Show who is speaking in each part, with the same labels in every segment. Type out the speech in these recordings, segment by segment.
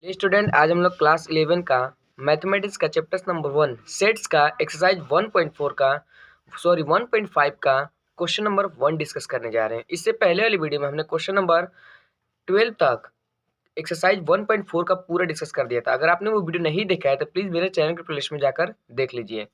Speaker 1: Student, आज हम लोग क्लास 11 का मैथमेटिक्स का चैप्टर नंबर 1 सेट्स का एक्सरसाइज 1.4 का 1.5 का क्वेश्चन नंबर 1 डिस्कस करने जा रहे हैं। इससे पहले वाली वीडियो में हमने क्वेश्चन नंबर 12 तक एक्सरसाइज 1.4 का पूरा डिस्कस कर दिया था। अगर आपने वो वीडियो नहीं देखा है तो प्लीज़ मेरे चैनल के प्लेलिस्ट में जाकर देख लीजिए।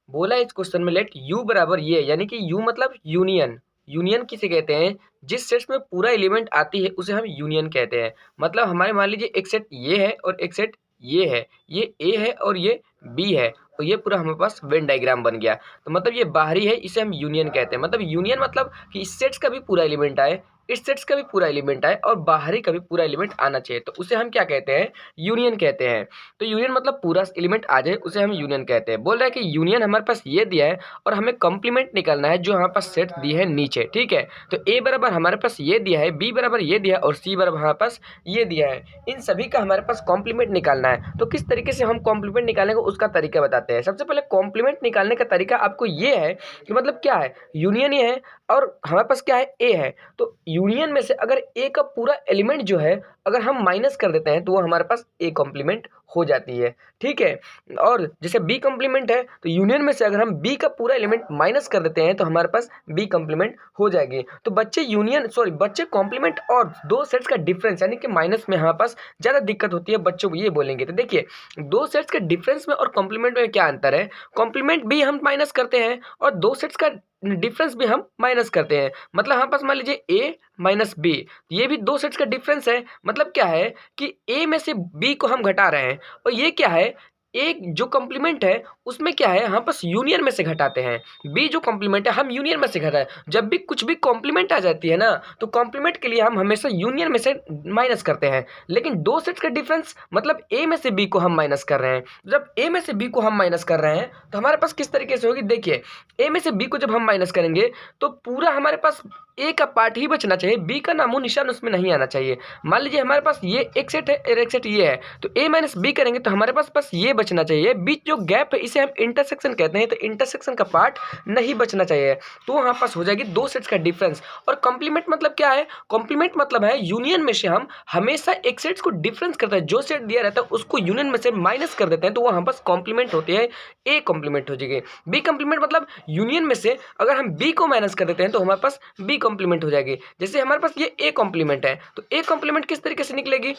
Speaker 1: बोला इस क्वेश्चन में लेट यू बराबर ये, यानी कि यू मतलब यूनियन। यूनियन किसे कहते हैं? जिस सेट्स में पूरा एलिमेंट आती है उसे हम यूनियन कहते हैं। मतलब हमारे मान लीजिए एक सेट ये है और एक सेट ये है, ये ए है और ये बी है, और ये पूरा हमारे पास वेन डायग्राम बन गया। तो मतलब ये बाहरी है, इसे हम यूनियन कहते हैं। मतलब यूनियन मतलब कि इस सेट्स का भी पूरा एलिमेंट आए, इस सेट्स का भी पूरा एलिमेंट आए और बाहरी का भी पूरा एलिमेंट आना चाहिए, तो उसे हम क्या कहते हैं? यूनियन कहते हैं। तो यूनियन मतलब पूरा एलिमेंट आ जाए उसे हम यूनियन कहते हैं। बोल रहा है कि यूनियन हमारे पास ये दिया है और हमें कॉम्प्लीमेंट निकालना है जो हमारे पास सेट दिए हैं नीचे, ठीक है। तो ए बराबर हमारे पास ये दिया है, बी बराबर ये दिया है और सी बराबर हमारे पास ये दिया है। इन सभी का हमारे पास कॉम्प्लीमेंट निकालना है। तो किस तरीके से हम कॉम्प्लीमेंट निकालेंगे उसका तरीका बताते हैं। सबसे पहले कॉम्प्लीमेंट निकालने का तरीका आपको ये है कि मतलब क्या है, यूनियन ये है और हमारे पास क्या है, ए है। तो यूनियन में से अगर ए का पूरा एलिमेंट जो है अगर हम माइनस कर देते हैं तो वो हमारे पास ए कॉम्प्लीमेंट हो जाती है, ठीक है। और जैसे बी कॉम्प्लीमेंट है तो यूनियन में से अगर हम बी का पूरा एलिमेंट माइनस कर देते हैं तो हमारे पास बी कॉम्प्लीमेंट हो जाएगी। तो बच्चे कॉम्प्लीमेंट और दो सेट्स का डिफरेंस यानी कि माइनस में हमारे पास ज़्यादा दिक्कत होती है, बच्चों को ये बोलेंगे। तो देखिए, दो सेट्स के डिफरेंस में और कॉम्प्लीमेंट में क्या अंतर है। कॉम्प्लीमेंट भी हम माइनस करते हैं और दो सेट्स का डिफरेंस भी हम माइनस करते हैं। मतलब हमारे पास मान लीजिए ए माइनस बी, ये भी दो सेट्स का डिफरेंस है। मतलब क्या है कि ए में से बी को हम घटा रहे हैं और ये क्या है, एक जो कॉम्प्लीमेंट है उसमें क्या है, हम बस यूनियन में से घटाते हैं। बी जो कॉम्प्लीमेंट है हम यूनियन में से घटाए। जब भी कुछ भी कॉम्प्लीमेंट आ जाती है ना तो कॉम्प्लीमेंट के लिए हम हमेशा यूनियन में से माइनस करते हैं। लेकिन दो सेट्स का डिफरेंस मतलब ए में से बी को हम माइनस कर रहे हैं। जब ए में से बी को हम माइनस कर रहे हैं तो हमारे पास किस तरीके से होगी, देखिए ए में से बी को जब हम माइनस करेंगे तो पूरा हमारे पास ए का पार्ट ही बचना चाहिए, बी का नामो निशान उसमें नहीं आना चाहिए। मान लीजिए हमारे पास ये एक सेट है और एक सेट ये है, तो ए माइनस बी करेंगे तो हमारे पास बस ये बचना चाहिए। बीच जो गैप है इसे हम इंटरसेक्शन कहते हैं, तो इंटरसेक्शन का पार्ट नहीं बचना चाहिए। तो हमारे पास हो जाएगी दो सेट्स का डिफरेंस। और कॉम्प्लीमेंट मतलब क्या है, कॉम्प्लीमेंट मतलब है यूनियन में से हम हमेशा एक सेट्स को डिफरेंस करते हैं, जो सेट दिया रहता है उसको यूनियन में से माइनस कर देते हैं, तो वो हमारे पास कॉम्प्लीमेंट होती है, ए कॉम्प्लीमेंट हो जाएगी। बी कॉम्प्लीमेंट मतलब यूनियन में से अगर हम बी को माइनस कर देते हैं तो हमारे पास बी कॉम्प्लीमेंट हो जाएगी। जैसे हमारे पास ये ए कॉम्प्लीमेंट है तो ए कॉम्प्लीमेंट किस तरीके से निकलेगी,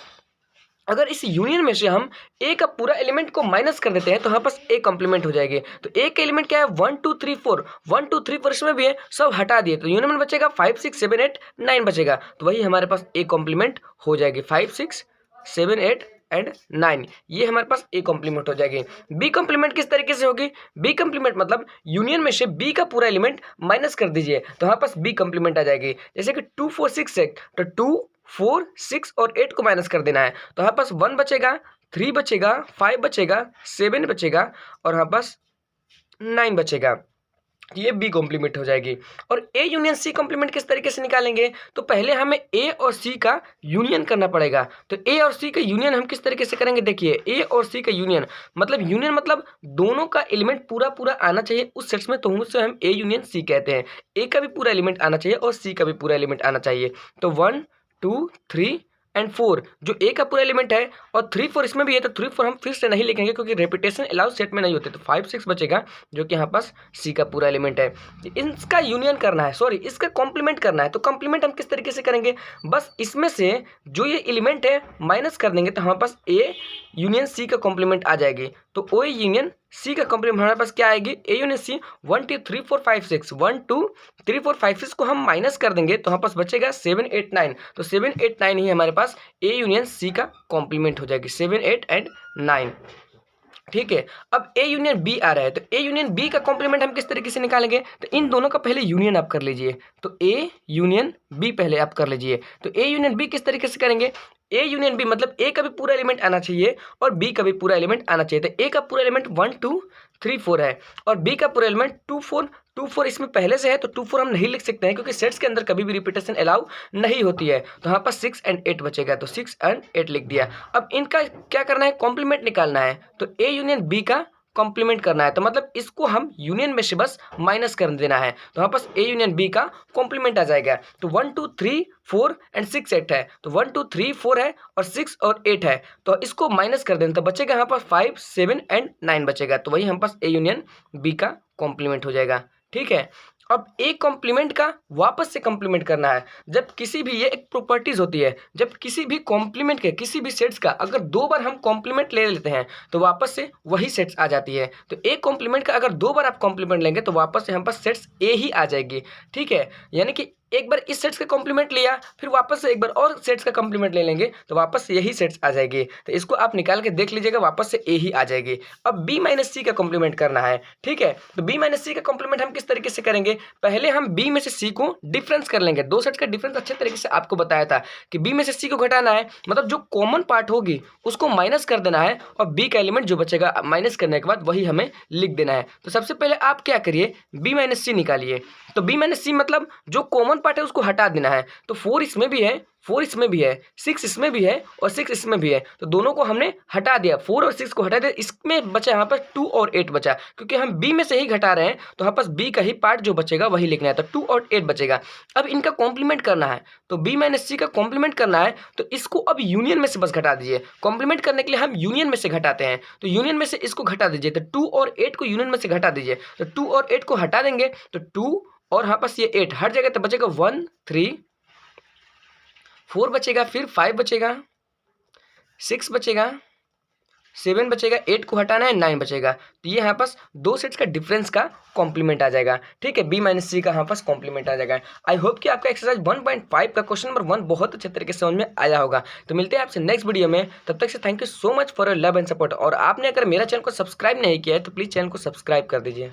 Speaker 1: अगर इस यूनियन में से हम ए का पूरा एलिमेंट को माइनस कर देते हैं तो हमारे पास ए कॉम्प्लीमेंट हो जाएगी। तो ए का एलिमेंट क्या है, 1 2 3 4, 1 2 3 4 इसमें भी है, सब हटा दिए तो यूनियन में बचेगा 5 6 7 8 9 बचेगा, तो वही हमारे पास ए कॉम्प्लीमेंट हो जाएगी। 5 6 7 8 एंड 9 ये हमारे पास ए कॉम्प्लीमेंट हो जाएगी। बी कॉम्प्लीमेंट किस तरीके से होगी, बी कॉम्प्लीमेंट मतलब यूनियन में से बी का पूरा एलिमेंट माइनस कर दीजिए तो हमारे पास बी कॉम्प्लीमेंट आ जाएगी। जैसे कि 2 4 6 8, तो 2 4 6 और 8 को माइनस कर देना है तो हमारे पास 1 बचेगा, 3 बचेगा, 5 बचेगा, 7 बचेगा और हमारे पास 9 बचेगा। ये बी कॉम्प्लीमेंट हो जाएगी। और ए यूनियन सी कॉम्प्लीमेंट किस तरीके से निकालेंगे, तो पहले हमें ए और सी का यूनियन करना पड़ेगा। तो ए और सी का यूनियन हम किस तरीके से करेंगे, देखिए ए और सी का यूनियन मतलब दोनों का एलिमेंट पूरा पूरा आना चाहिए उस सेट्स में, तो उससे हम ए यूनियन सी कहते हैं। ए का भी पूरा एलिमेंट आना चाहिए और सी का भी पूरा एलिमेंट आना चाहिए। तो 1 2 3 एंड 4 जो ए का पूरा एलिमेंट है और 3 4 इसमें भी है, तो 3 4 हम फिर से नहीं लिखेंगे क्योंकि रेपिटेशन अलाउ सेट में नहीं होते। तो 5 6 बचेगा जो कि यहाँ पास सी का पूरा एलिमेंट है। इसका यूनियन करना है, सॉरी इसका कॉम्प्लीमेंट करना है। तो कॉम्प्लीमेंट हम किस तरीके से करेंगे, बस इसमें से जो ये एलिमेंट है माइनस कर देंगे तो हमारे पास ए यूनियन सी का कॉम्प्लीमेंट आ जाएगी। तो ओ यूनियन सी का कॉम्प्लीमेंट हमारे पास क्या आएगी, ए यूनियन सी। 1 2 3 4 5 6, 1 2 3 4 5 6 को हम माइनस कर देंगे तो हमारे पास बचेगा 7 8 9। तो 7 8 9 ही हमारे पास ए यूनियन सी का कॉम्प्लीमेंट हो जाएगी, 7 8 एंड 9, ठीक है। अब ए यूनियन बी आ रहा है तो ए यूनियन बी का कॉम्प्लीमेंट हम किस तरीके से निकालेंगे, तो इन दोनों का पहले यूनियन आप कर लीजिए। तो ए यूनियन बी पहले आप कर लीजिए। तो ए यूनियन बी किस तरीके से करेंगे, ए यूनियन बी मतलब ए का भी पूरा एलिमेंट आना चाहिए और बी का भी पूरा एलिमेंट आना चाहिए। तो ए का पूरा एलिमेंट 1 2 3 4 है और बी का पूरा एलिमेंट 2 4 इसमें पहले से है, तो 2 4 हम नहीं लिख सकते हैं क्योंकि सेट्स के अंदर कभी भी रिपीटेशन अलाउ नहीं होती है। तो यहाँ पर 6 एंड 8 बचेगा, तो 6 एंड 8 लिख दिया। अब इनका क्या करना है, कॉम्प्लीमेंट निकालना है। तो ए यूनियन बी का कॉम्प्लीमेंट करना है, तो मतलब इसको हम यूनियन में से बस माइनस कर देना है, तो हमारे पास ए यूनियन बी का कॉम्प्लीमेंट आ जाएगा। तो 1 2 3 4 एंड 6 8 है, तो 1 2 3 4 है और 6 और 8 है, तो इसको माइनस कर देना, तो बचेगा हमारे पास 5 7 एंड 9 बचेगा, तो वही हमारे पास ए यूनियन बी का कॉम्प्लीमेंट हो जाएगा। ठीक है, अब एक कॉम्प्लीमेंट का वापस से कॉम्प्लीमेंट करना है। जब किसी भी, ये एक प्रॉपर्टीज होती है, जब किसी भी कॉम्प्लीमेंट के किसी भी सेट्स का अगर दो बार हम कॉम्प्लीमेंट ले लेते हैं तो वापस से वही सेट्स आ जाती है। तो एक कॉम्प्लीमेंट का अगर दो बार आप कॉम्प्लीमेंट लेंगे तो वापस से हम पास सेट्स ए ही आ जाएगी। ठीक है, यानी कि एक बार इस सेट्स का कॉम्प्लीमेंट लिया, फिर वापस से एक बार और सेट्स का कॉम्प्लीमेंट ले लेंगे तो वापस से यही सेट्स आ जाएगी। तो इसको आप निकाल के देख लीजिएगा, वापस से ए ही आ जाएगी। अब बी माइनस सी का कॉम्प्लीमेंट करना है। ठीक है, तो बी माइनस सी का कॉम्प्लीमेंट हम किस तरीके से करेंगे, पहले हम बी में से सी को डिफरेंस कर लेंगे। दो सेट्स का डिफरेंस अच्छे तरीके से आपको बताया था कि बी में से सी को घटाना है, मतलब जो कॉमन पार्ट होगी उसको माइनस कर देना है और बी का एलिमेंट जो बचेगा माइनस करने के बाद वही हमें लिख देना है। तो सबसे पहले आप क्या करिए, बी माइनस सी निकालिए। तो बी माइनस सी मतलब जो कॉमन पार्ट है उसको हटा देना है। तो 4 इसमें भी है, 4 इसमें भी है, 6 इसमें भी है और 6 इसमें भी है, तो दोनों को हमने हटा दिया, 4 और 6 को हटा दिया। इसमें बचा यहाँ पर 2 और 8 बचा, क्योंकि हम बी में से ही घटा रहे हैं तो यहाँ पास बी का ही पार्ट जो बचेगा वही लिखना है, तो 2 और 8 बचेगा। अब इनका कॉम्प्लीमेंट करना है, तो बी माइनस सी का कॉम्प्लीमेंट करना है, तो इसको अब यूनियन में से बस घटा दीजिए। कॉम्प्लीमेंट करने के लिए हम यूनियन में से घटाते हैं, तो यूनियन में से इसको घटा दीजिए, तो 2 और 8 को यूनियन में से घटा दीजिए। तो 2 और 8 को हटा देंगे तो 2 और यहाँ पास ये 8 हट जाएगा, तो बचेगा 1 3 4 बचेगा, फिर 5 बचेगा, 6 बचेगा, 7 बचेगा, 8 को हटाना है, 9 बचेगा। तो ये यहाँ पास दो सेट्स का डिफरेंस का कॉम्प्लीमेंट आ जाएगा। ठीक है, बी माइनस सी का यहाँ पास कॉम्प्लीमेंट आ जाएगा। आई होप कि आपका एक्सरसाइज 1.5 का क्वेश्चन नंबर 1 बहुत अच्छे तरीके से समझ में आया होगा। तो मिलते हैं आपसे नेक्स्ट वीडियो में, तब तक से thank you so much for your love and support. और आपने अगर मेरा चैनल को सब्सक्राइब नहीं किया है तो प्लीज़ चैनल को सब्सक्राइब कर दीजिए।